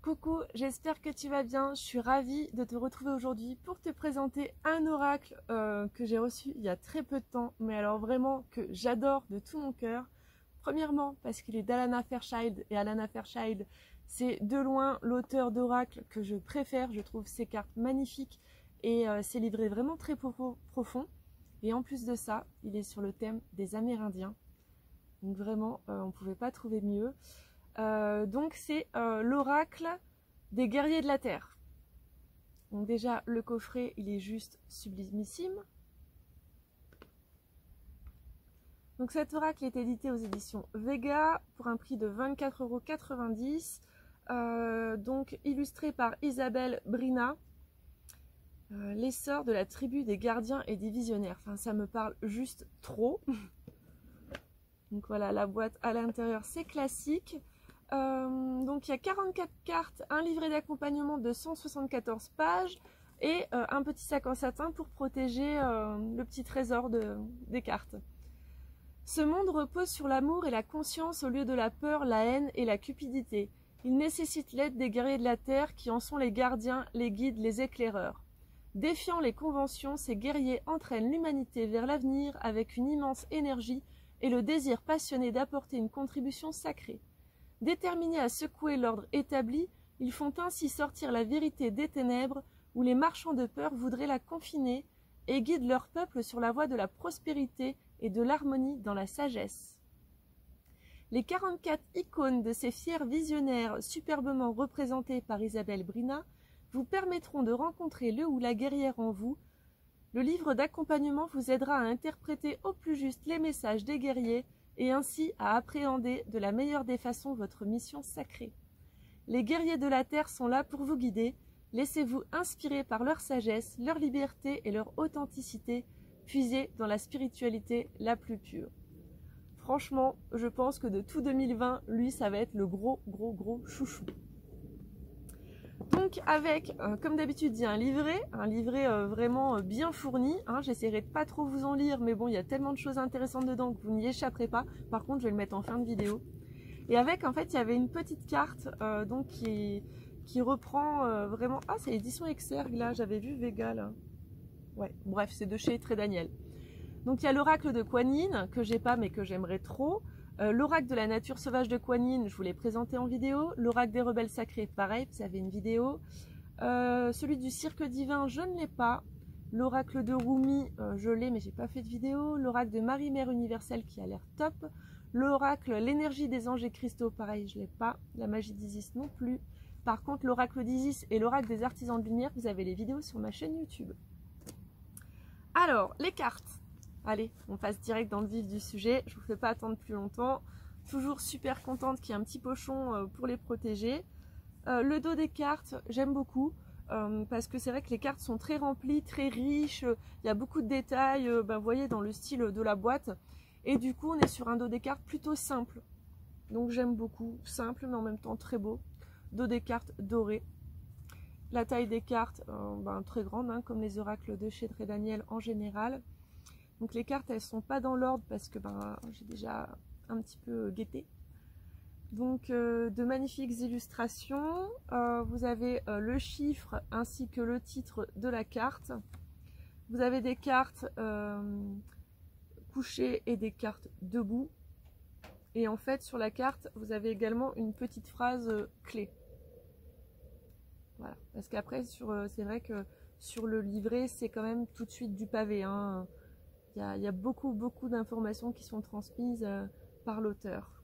Coucou, j'espère que tu vas bien. Je suis ravie de te retrouver aujourd'hui pour te présenter un oracle que j'ai reçu il y a très peu de temps, mais alors vraiment que j'adore de tout mon cœur. Premièrement parce qu'il est d'Alana Fairchild, et Alana Fairchild, c'est de loin l'auteur d'oracle que je préfère. Je trouve ses cartes magnifiques et ses livrets vraiment très profonds. Et en plus de ça, il est sur le thème des Amérindiens. Donc vraiment, on ne pouvait pas trouver mieux. Donc c'est l'oracle des guerriers de la terre. Donc déjà le coffret il est juste sublimissime. Donc cet oracle est édité aux éditions Vega pour un prix de 24,90 €. Donc illustré par Isabelle Brina. L'essor de la tribu des gardiens et des visionnaires. Enfin ça me parle juste trop. Donc voilà, la boîte à l'intérieur c'est classique. Donc il y a 44 cartes, un livret d'accompagnement de 174 pages et un petit sac en satin pour protéger le petit trésor des cartes. Ce monde repose sur l'amour et la conscience au lieu de la peur, la haine et la cupidité. Il nécessite l'aide des guerriers de la terre qui en sont les gardiens, les guides, les éclaireurs. Défiant les conventions, ces guerriers entraînent l'humanité vers l'avenir avec une immense énergie et le désir passionné d'apporter une contribution sacrée. Déterminés à secouer l'ordre établi, ils font ainsi sortir la vérité des ténèbres où les marchands de peur voudraient la confiner et guident leur peuple sur la voie de la prospérité et de l'harmonie dans la sagesse. Les 44 icônes de ces fiers visionnaires superbement représentés par Isabelle Brina vous permettront de rencontrer le ou la guerrière en vous. Le livre d'accompagnement vous aidera à interpréter au plus juste les messages des guerriers et ainsi à appréhender de la meilleure des façons votre mission sacrée. Les guerriers de la terre sont là pour vous guider. Laissez-vous inspirer par leur sagesse, leur liberté et leur authenticité, puisés dans la spiritualité la plus pure. Franchement, je pense que de tout 2020, lui, ça va être le gros chouchou. Donc avec, comme d'habitude, il y a un livret vraiment bien fourni. J'essaierai de pas trop vous en lire, mais bon, il y a tellement de choses intéressantes dedans que vous n'y échapperez pas. Par contre, je vais le mettre en fin de vidéo. Et avec, en fait, il y avait une petite carte donc qui reprend vraiment... Ah, c'est l'édition Exergue, là, j'avais vu Vega, là. Ouais, bref, c'est de chez Très Daniel. Donc il y a l'oracle de Kuan Yin, que j'ai pas, mais que j'aimerais trop. L'oracle de la nature sauvage de Kuan Yin, je vous l'ai présenté en vidéo. L'oracle des rebelles sacrés, pareil, vous avez une vidéo. Celui du cirque divin, je ne l'ai pas. L'oracle de Rumi, je l'ai, mais j'ai pas fait de vidéo. L'oracle de Marie-Mère universelle qui a l'air top. L'oracle l'énergie des anges et cristaux, pareil, je l'ai pas. La magie d'Isis non plus. Par contre, l'oracle d'Isis et l'oracle des artisans de lumière, vous avez les vidéos sur ma chaîne YouTube. Alors, les cartes. Allez, on passe direct dans le vif du sujet, je ne vous fais pas attendre plus longtemps. Toujours super contente qu'il y ait un petit pochon pour les protéger. Le dos des cartes, j'aime beaucoup, parce que c'est vrai que les cartes sont très remplies, très riches, il y a beaucoup de détails, vous voyez, dans le style de la boîte. Et du coup, on est sur un dos des cartes plutôt simple. Donc j'aime beaucoup, simple mais en même temps très beau. Dos des cartes doré. La taille des cartes, très grande, comme les oracles de chez Très Daniel en général. Donc les cartes, elles sont pas dans l'ordre parce que j'ai déjà un petit peu guetté. Donc de magnifiques illustrations. Vous avez le chiffre ainsi que le titre de la carte. Vous avez des cartes couchées et des cartes debout. Et en fait, sur la carte, vous avez également une petite phrase clé. Voilà. Parce qu'après, c'est vrai que sur le livret, c'est quand même tout de suite du pavé, hein. Il y a beaucoup d'informations qui sont transmises par l'auteur.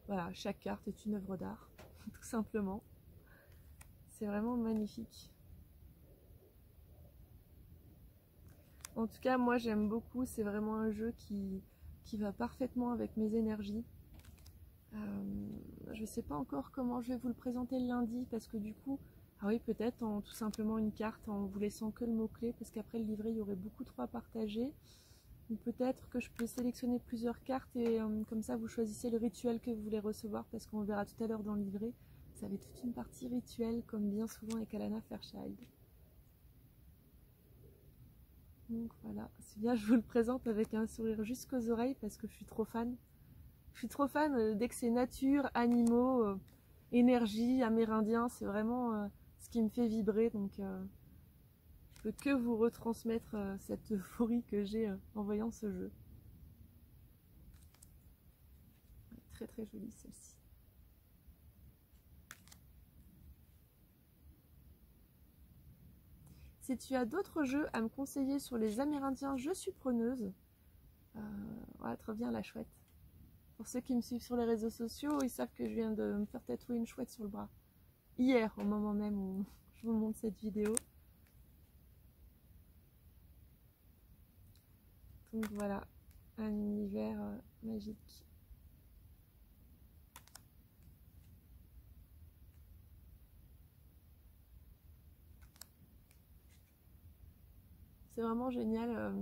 Voilà, chaque carte est une œuvre d'art, tout simplement. C'est vraiment magnifique. En tout cas, moi j'aime beaucoup, c'est vraiment un jeu qui va parfaitement avec mes énergies. Je ne sais pas encore comment je vais vous le présenter le lundi, parce que du coup... Ah oui, peut-être en tout simplement une carte en vous laissant que le mot-clé, parce qu'après le livret, il y aurait beaucoup trop à partager. Ou peut-être que je peux sélectionner plusieurs cartes et comme ça, vous choisissez le rituel que vous voulez recevoir, parce qu'on verra tout à l'heure dans le livret. Vous avez toute une partie rituelle, comme bien souvent avec Alana Fairchild. Donc voilà, c'est bien, je vous le présente avec un sourire jusqu'aux oreilles, parce que je suis trop fan. Je suis trop fan dès que c'est nature, animaux, énergie, amérindien, c'est vraiment ce qui me fait vibrer. Donc je peux que vous retransmettre cette euphorie que j'ai en voyant ce jeu. Très très jolie celle-ci. Si tu as d'autres jeux à me conseiller sur les Amérindiens, je suis preneuse. Ouais, très bien la chouette. Pour ceux qui me suivent sur les réseaux sociaux, ils savent que je viens de me faire tatouer une chouette sur le bras. Hier, au moment même où je vous montre cette vidéo. Donc voilà, un univers magique. C'est vraiment génial.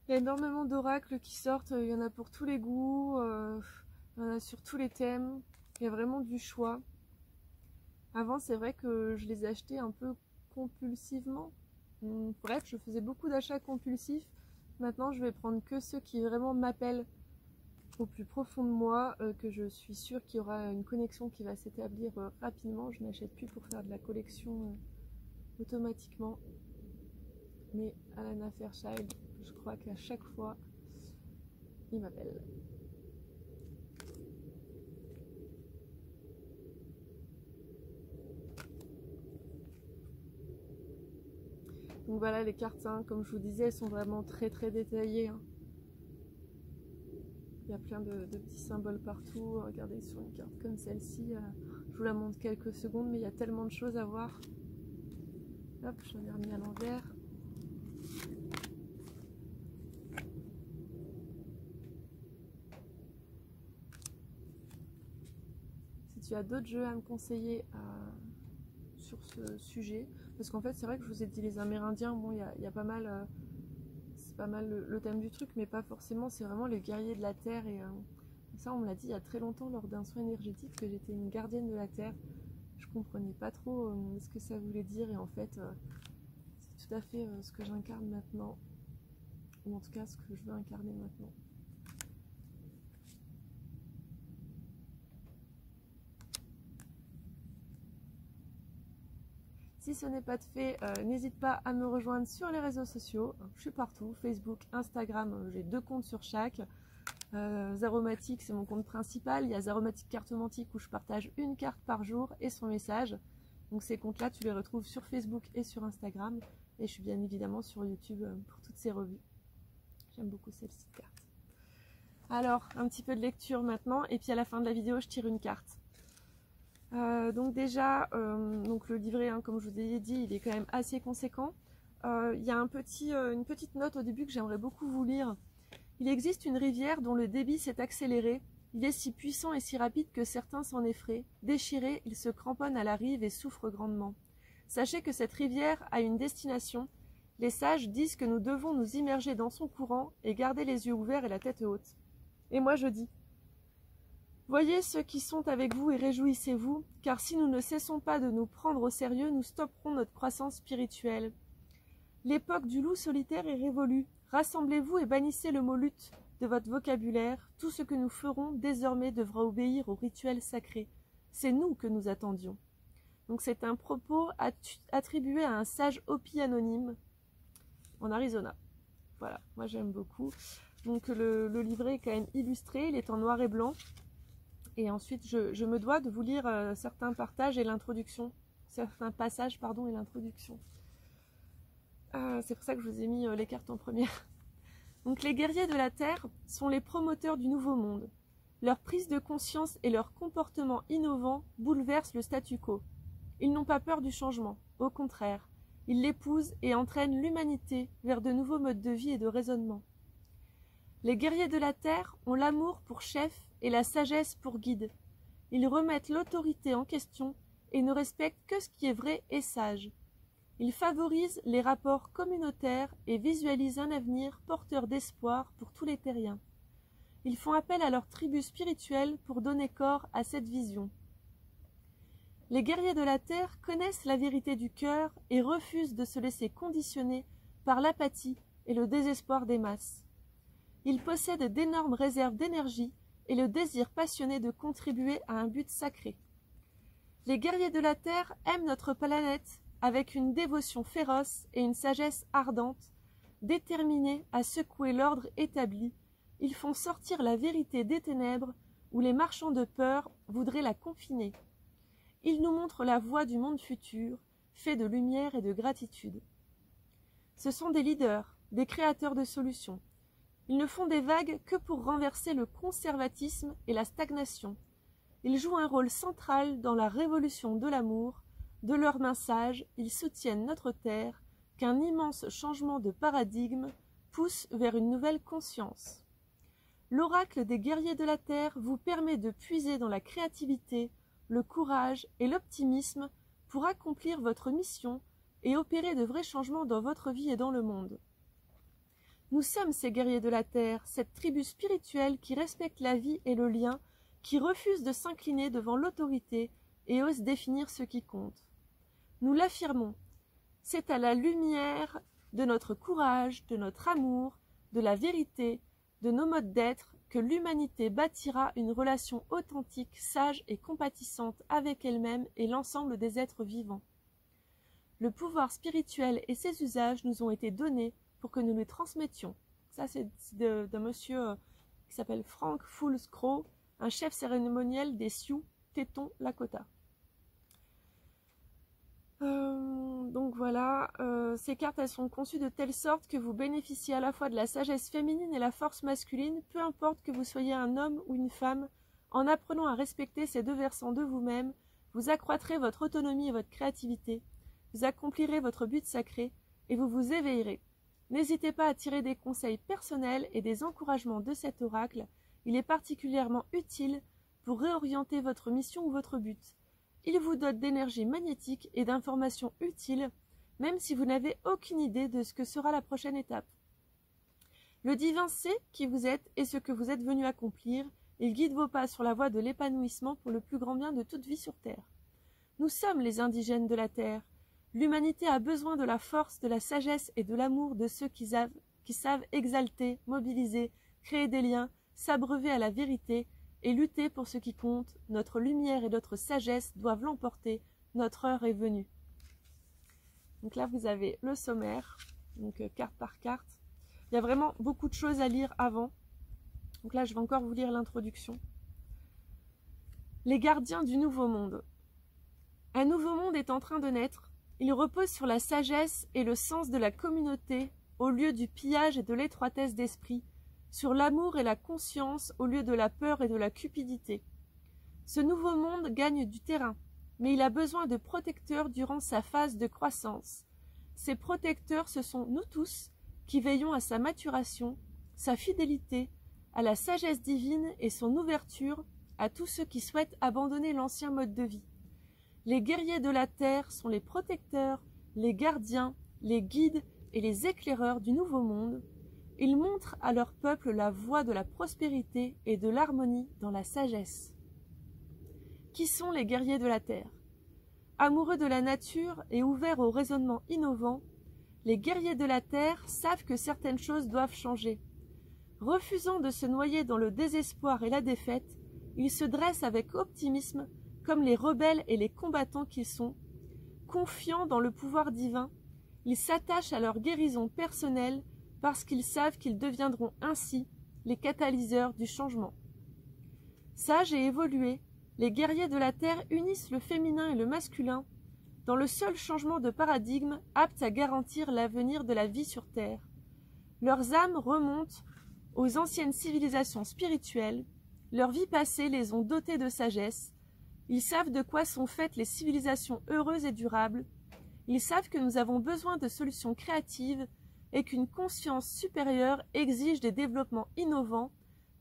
Il y a énormément d'oracles qui sortent. Il y en a pour tous les goûts. Il y en a sur tous les thèmes. Il y a vraiment du choix. Avant, c'est vrai que je les achetais un peu compulsivement. Bref, je faisais beaucoup d'achats compulsifs. Maintenant, je vais prendre que ceux qui vraiment m'appellent au plus profond de moi, que je suis sûre qu'il y aura une connexion qui va s'établir rapidement. Je n'achète plus pour faire de la collection automatiquement. Mais Alana Fairchild, je crois qu'à chaque fois, il m'appelle. Donc voilà les cartes, hein, comme je vous disais, elles sont vraiment très très détaillées. Hein. Il y a plein de petits symboles partout. Regardez sur une carte comme celle-ci, je vous la montre quelques secondes, mais il y a tellement de choses à voir. Hop, j'en ai remis à l'envers. Si tu as d'autres jeux à me conseiller sur ce sujet, parce qu'en fait c'est vrai que je vous ai dit les Amérindiens, bon il y a pas mal, c'est pas mal le thème du truc, mais pas forcément, c'est vraiment les guerriers de la terre, et ça on me l'a dit il y a très longtemps lors d'un soin énergétique que j'étais une gardienne de la terre. Je comprenais pas trop ce que ça voulait dire, et en fait c'est tout à fait ce que j'incarne maintenant, ou en tout cas ce que je veux incarner maintenant. Si ce n'est pas de fait, n'hésite pas à me rejoindre sur les réseaux sociaux. Je suis partout, Facebook, Instagram, j'ai 2 comptes sur chaque. Zaromatique, c'est mon compte principal. Il y a Zaromatique Cartomantique où je partage une carte par jour et son message. Donc ces comptes-là, tu les retrouves sur Facebook et sur Instagram. Et je suis bien évidemment sur YouTube pour toutes ces revues. J'aime beaucoup celle-ci de carte. Alors, un petit peu de lecture maintenant. Et puis à la fin de la vidéo, je tire une carte. Donc déjà, donc le livret, hein, comme je vous ai dit, il est quand même assez conséquent. Il y a une petite note au début que j'aimerais beaucoup vous lire. Il existe une rivière dont le débit s'est accéléré. Il est si puissant et si rapide que certains s'en effraient. Déchirés, ils se cramponnent à la rive et souffrent grandement. Sachez que cette rivière a une destination. Les sages disent que nous devons nous immerger dans son courant et garder les yeux ouverts et la tête haute. Et moi je dis: voyez ceux qui sont avec vous et réjouissez-vous, car si nous ne cessons pas de nous prendre au sérieux, nous stopperons notre croissance spirituelle. L'époque du loup solitaire est révolue. Rassemblez-vous et bannissez le mot lutte de votre vocabulaire. Tout ce que nous ferons désormais devra obéir au rituel sacré. C'est nous que nous attendions. Donc c'est un propos attribué à un sage Hopi anonyme en Arizona. Voilà, moi j'aime beaucoup. Donc le livret est quand même illustré, il est en noir et blanc. Et ensuite je me dois de vous lire certains passages et l'introduction. C'est pour ça que je vous ai mis les cartes en première. Donc les guerriers de la Terre sont les promoteurs du nouveau monde. Leur prise de conscience et leur comportement innovant bouleversent le statu quo. Ils n'ont pas peur du changement, au contraire, ils l'épousent et entraînent l'humanité vers de nouveaux modes de vie et de raisonnement. Les guerriers de la Terre ont l'amour pour chef et la sagesse pour guide. Ils remettent l'autorité en question et ne respectent que ce qui est vrai et sage. Ils favorisent les rapports communautaires et visualisent un avenir porteur d'espoir pour tous les terriens. Ils font appel à leur tribu spirituelle pour donner corps à cette vision. Les guerriers de la Terre connaissent la vérité du cœur et refusent de se laisser conditionner par l'apathie et le désespoir des masses. Ils possèdent d'énormes réserves d'énergie et le désir passionné de contribuer à un but sacré. Les guerriers de la Terre aiment notre planète avec une dévotion féroce et une sagesse ardente. Déterminés à secouer l'ordre établi, ils font sortir la vérité des ténèbres où les marchands de peur voudraient la confiner. Ils nous montrent la voie du monde futur, fait de lumière et de gratitude. Ce sont des leaders, des créateurs de solutions. Ils ne font des vagues que pour renverser le conservatisme et la stagnation. Ils jouent un rôle central dans la révolution de l'amour. De leurs mains sages, ils soutiennent notre terre, qu'un immense changement de paradigme pousse vers une nouvelle conscience. L'oracle des guerriers de la Terre vous permet de puiser dans la créativité, le courage et l'optimisme pour accomplir votre mission et opérer de vrais changements dans votre vie et dans le monde. Nous sommes ces guerriers de la Terre, cette tribu spirituelle qui respecte la vie et le lien, qui refuse de s'incliner devant l'autorité et ose définir ce qui compte. Nous l'affirmons, c'est à la lumière de notre courage, de notre amour, de la vérité, de nos modes d'être, que l'humanité bâtira une relation authentique, sage et compatissante avec elle-même et l'ensemble des êtres vivants. Le pouvoir spirituel et ses usages nous ont été donnés pour que nous les transmettions. Ça, c'est d'un monsieur qui s'appelle Frank Fools-Crow, un chef cérémoniel des Sioux, Teton, Lakota. Donc voilà, ces cartes elles sont conçues de telle sorte que vous bénéficiez à la fois de la sagesse féminine et la force masculine, peu importe que vous soyez un homme ou une femme. En apprenant à respecter ces deux versants de vous-même, vous accroîtrez votre autonomie et votre créativité, vous accomplirez votre but sacré et vous vous éveillerez. N'hésitez pas à tirer des conseils personnels et des encouragements de cet oracle, il est particulièrement utile pour réorienter votre mission ou votre but. Il vous dote d'énergie magnétique et d'informations utiles, même si vous n'avez aucune idée de ce que sera la prochaine étape. Le divin sait qui vous êtes et ce que vous êtes venu accomplir. Il guide vos pas sur la voie de l'épanouissement pour le plus grand bien de toute vie sur Terre. Nous sommes les indigènes de la Terre. L'humanité a besoin de la force, de la sagesse et de l'amour de ceux qui savent exalter, mobiliser, créer des liens, s'abreuver à la vérité, et lutter pour ce qui compte. Notre lumière et notre sagesse doivent l'emporter. Notre heure est venue. Donc là, vous avez le sommaire, donc carte par carte. Il y a vraiment beaucoup de choses à lire avant. Donc là, je vais encore vous lire l'introduction. Les gardiens du nouveau monde. Un nouveau monde est en train de naître. Il repose sur la sagesse et le sens de la communauté au lieu du pillage et de l'étroitesse d'esprit, sur l'amour et la conscience au lieu de la peur et de la cupidité. Ce nouveau monde gagne du terrain, mais il a besoin de protecteurs durant sa phase de croissance. Ces protecteurs, ce sont nous tous qui veillons à sa maturation, sa fidélité, à la sagesse divine et son ouverture à tous ceux qui souhaitent abandonner l'ancien mode de vie. Les guerriers de la Terre sont les protecteurs, les gardiens, les guides et les éclaireurs du nouveau monde. Ils montrent à leur peuple la voie de la prospérité et de l'harmonie dans la sagesse. Qui sont les guerriers de la Terre? Amoureux de la nature et ouverts au raisonnement innovant, les guerriers de la Terre savent que certaines choses doivent changer. Refusant de se noyer dans le désespoir et la défaite, ils se dressent avec optimisme comme les rebelles et les combattants qu'ils sont. Confiants dans le pouvoir divin, ils s'attachent à leur guérison personnelle parce qu'ils savent qu'ils deviendront ainsi les catalyseurs du changement. Sages et évolués, les guerriers de la Terre unissent le féminin et le masculin dans le seul changement de paradigme apte à garantir l'avenir de la vie sur Terre. Leurs âmes remontent aux anciennes civilisations spirituelles, leurs vies passées les ont dotés de sagesse, ils savent de quoi sont faites les civilisations heureuses et durables, ils savent que nous avons besoin de solutions créatives et qu'une conscience supérieure exige des développements innovants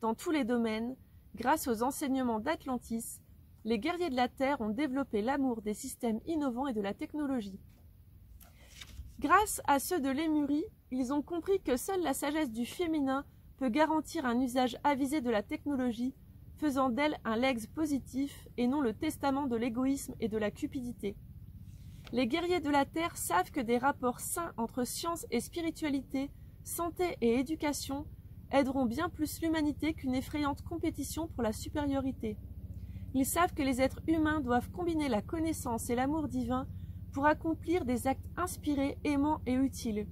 dans tous les domaines. Grâce aux enseignements d'Atlantis, les guerriers de la Terre ont développé l'amour des systèmes innovants et de la technologie. Grâce à ceux de Lémurie, ils ont compris que seule la sagesse du féminin peut garantir un usage avisé de la technologie, faisant d'elle un legs positif et non le testament de l'égoïsme et de la cupidité. Les guerriers de la Terre savent que des rapports sains entre science et spiritualité, santé et éducation aideront bien plus l'humanité qu'une effrayante compétition pour la supériorité. Ils savent que les êtres humains doivent combiner la connaissance et l'amour divin pour accomplir des actes inspirés, aimants et utiles.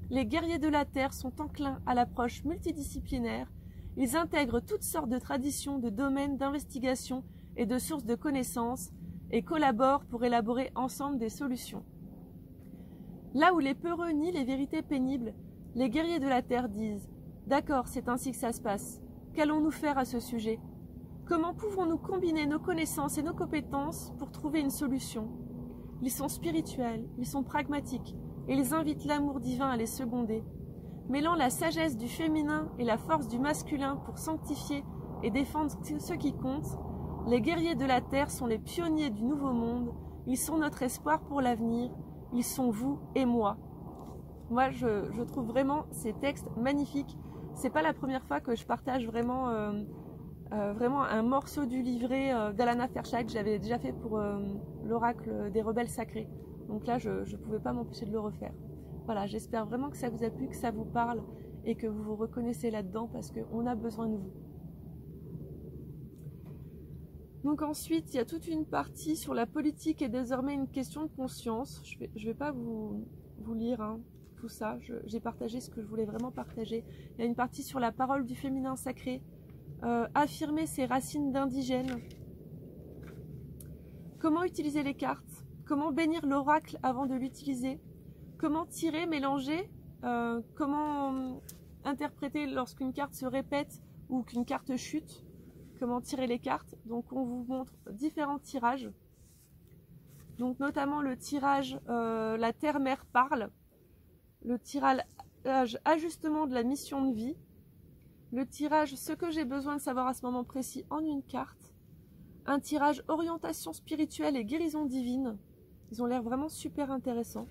Les guerriers de la Terre sont enclins à l'approche multidisciplinaire. Ils intègrent toutes sortes de traditions, de domaines d'investigation et de sources de connaissances et collaborent pour élaborer ensemble des solutions. Là où les peureux nient les vérités pénibles, les guerriers de la Terre disent « D'accord, c'est ainsi que ça se passe. Qu'allons-nous faire à ce sujet? Comment pouvons-nous combiner nos connaissances et nos compétences pour trouver une solution ?» Ils sont spirituels, ils sont pragmatiques, et ils invitent l'amour divin à les seconder. Mêlant la sagesse du féminin et la force du masculin pour sanctifier et défendre ce qui compte, les guerriers de la Terre sont les pionniers du nouveau monde, ils sont notre espoir pour l'avenir, ils sont vous et moi. Moi, je trouve vraiment ces textes magnifiques. C'est pas la première fois que je partage vraiment un morceau du livret d'Alana Fershak que j'avais déjà fait pour l'oracle des rebelles sacrés. Donc là, je ne pouvais pas m'empêcher de le refaire. Voilà, j'espère vraiment que ça vous a plu, que ça vous parle et que vous vous reconnaissez là-dedans parce qu'on a besoin de vous. Donc ensuite, il y a toute une partie sur la politique et désormais une question de conscience. Je vais pas vous lire tout ça, j'ai partagé ce que je voulais vraiment partager. Il y a une partie sur la parole du féminin sacré, affirmer ses racines d'indigène, comment utiliser les cartes, comment bénir l'oracle avant de l'utiliser, comment tirer, mélanger, comment interpréter lorsqu'une carte se répète ou qu'une carte chute, comment tirer les cartes. Donc on vous montre différents tirages, donc notamment le tirage la terre-mère parle, le tirage ajustement de la mission de vie, le tirage ce que j'ai besoin de savoir à ce moment précis en une carte, un tirage orientation spirituelle et guérison divine. Ils ont l'air vraiment super intéressants.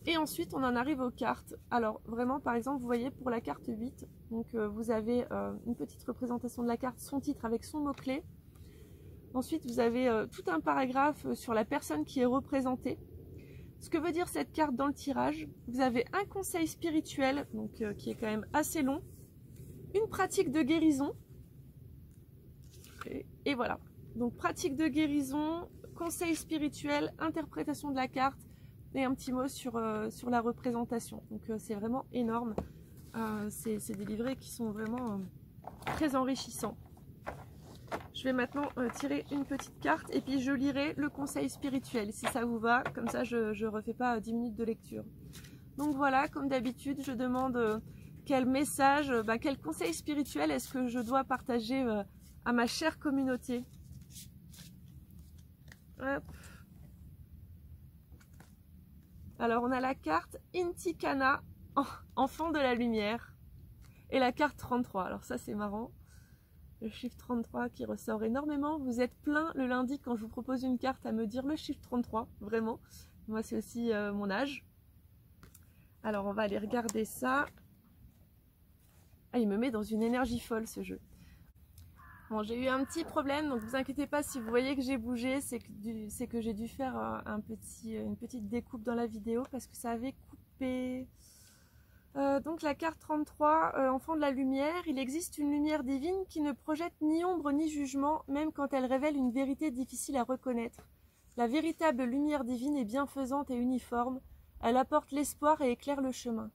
Et ensuite, on en arrive aux cartes. Alors, vraiment, par exemple, vous voyez, pour la carte 8, donc, vous avez une petite représentation de la carte, son titre avec son mot-clé. Ensuite, vous avez tout un paragraphe sur la personne qui est représentée. Ce que veut dire cette carte dans le tirage. Vous avez un conseil spirituel, donc, qui est quand même assez long. Une pratique de guérison. Et voilà. Donc, pratique de guérison, conseil spirituel, interprétation de la carte et un petit mot sur la représentation. Donc c'est vraiment énorme. C'est des livrets qui sont vraiment très enrichissants. Je vais maintenant tirer une petite carte et puis je lirai le conseil spirituel si ça vous va. Comme ça je ne refais pas 10 minutes de lecture. Donc voilà, comme d'habitude, je demande quel message, quel conseil spirituel est-ce que je dois partager à ma chère communauté. Hop. Alors on a la carte Intikana, enfant de la lumière, et la carte 33. Alors ça c'est marrant, le chiffre 33 qui ressort énormément. Vous êtes plein le lundi quand je vous propose une carte à me dire le chiffre 33, vraiment. Moi c'est aussi mon âge. Alors on va aller regarder ça. Ah, il me met dans une énergie folle ce jeu. Bon, j'ai eu un petit problème, donc vous inquiétez pas si vous voyez que j'ai bougé, c'est que j'ai dû faire une petite découpe dans la vidéo parce que ça avait coupé. Donc la carte 33, enfant de la lumière, il existe une lumière divine qui ne projette ni ombre ni jugement, même quand elle révèle une vérité difficile à reconnaître. La véritable lumière divine est bienfaisante et uniforme, elle apporte l'espoir et éclaire le chemin.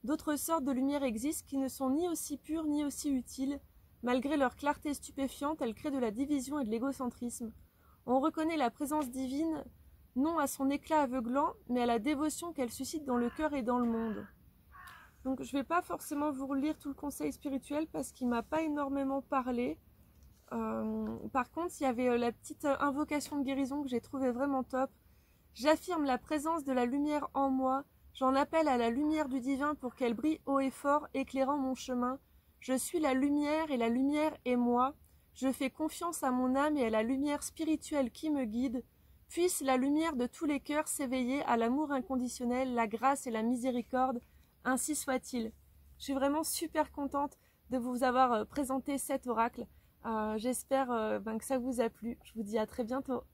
D'autres sortes de lumière existent qui ne sont ni aussi pures ni aussi utiles. Malgré leur clarté stupéfiante, elles créent de la division et de l'égocentrisme. On reconnaît la présence divine, non à son éclat aveuglant, mais à la dévotion qu'elle suscite dans le cœur et dans le monde. Donc je ne vais pas forcément vous relire tout le conseil spirituel parce qu'il ne m'a pas énormément parlé. Par contre, il y avait la petite invocation de guérison que j'ai trouvée vraiment top. J'affirme la présence de la lumière en moi. J'en appelle à la lumière du divin pour qu'elle brille haut et fort, éclairant mon chemin. Je suis la lumière et la lumière est moi. Je fais confiance à mon âme et à la lumière spirituelle qui me guide. Puisse la lumière de tous les cœurs s'éveiller à l'amour inconditionnel, la grâce et la miséricorde. Ainsi soit-il. Je suis vraiment super contente de vous avoir présenté cet oracle. J'espère que ça vous a plu. Je vous dis à très bientôt.